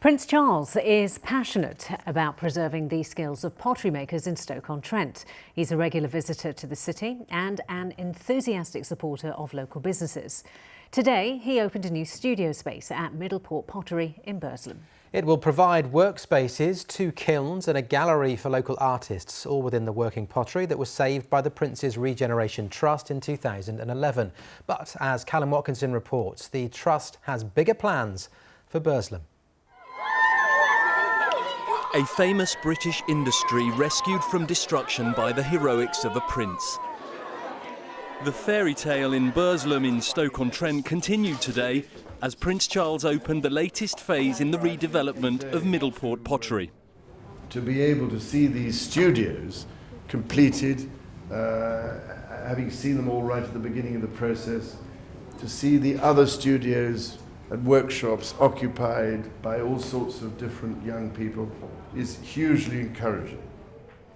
Prince Charles is passionate about preserving the skills of pottery makers in Stoke-on-Trent. He's a regular visitor to the city and an enthusiastic supporter of local businesses. Today, he opened a new studio space at Middleport Pottery in Burslem. It will provide workspaces, 2 kilns and a gallery for local artists, all within the working pottery that was saved by the Prince's Regeneration Trust in 2011. But as Callum Watkinson reports, the Trust has bigger plans for Burslem. A famous British industry rescued from destruction by the heroics of a prince. The fairy tale in Burslem in Stoke-on-Trent continued today as Prince Charles opened the latest phase in the redevelopment of Middleport Pottery. To be able to see these studios completed, having seen them all right at the beginning of the process, to see the other studios and workshops occupied by all sorts of different young people is hugely encouraging.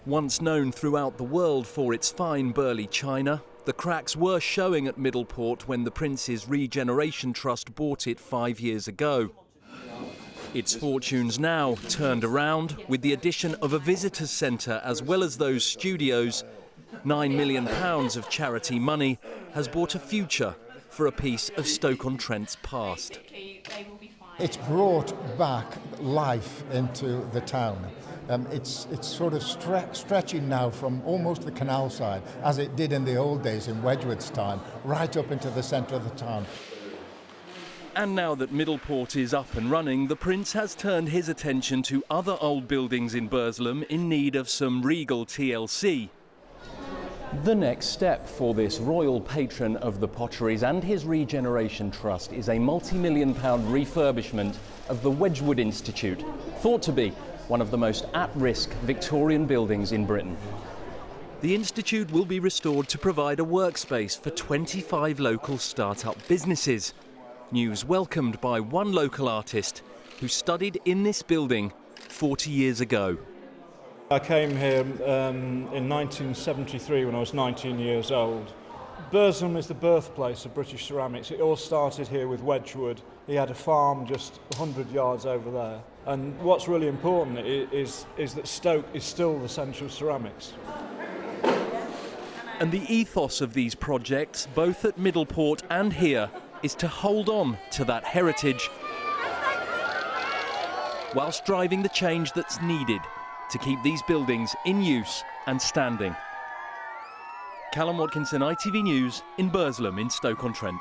Once known throughout the world for its fine burly china, the cracks were showing at Middleport when the Prince's Regeneration Trust bought it 5 years ago. Its fortunes now turned around with the addition of a visitors' centre as well as those studios. £9 million of charity money has bought a future for a piece of Stoke-on-Trent's past. It's brought back life into the town. It's sort of stretching now from almost the canal side, as it did in the old days in Wedgwood's time, right up into the centre of the town. And now that Middleport is up and running, the Prince has turned his attention to other old buildings in Burslem in need of some regal TLC. The next step for this royal patron of the potteries and his Regeneration Trust is a multi-million-pound refurbishment of the Wedgwood Institute, thought to be one of the most at-risk Victorian buildings in Britain. The institute will be restored to provide a workspace for 25 local start-up businesses. News welcomed by one local artist who studied in this building 40 years ago. I came here in 1973 when I was 19 years old. Burslem is the birthplace of British ceramics. It all started here with Wedgwood. He had a farm just 100 yards over there. And what's really important is that Stoke is still the centre of ceramics. And the ethos of these projects, both at Middleport and here, is to hold on to that heritage whilst driving the change that's needed to keep these buildings in use and standing. Callum Watkinson, ITV News in Burslem in Stoke-on-Trent.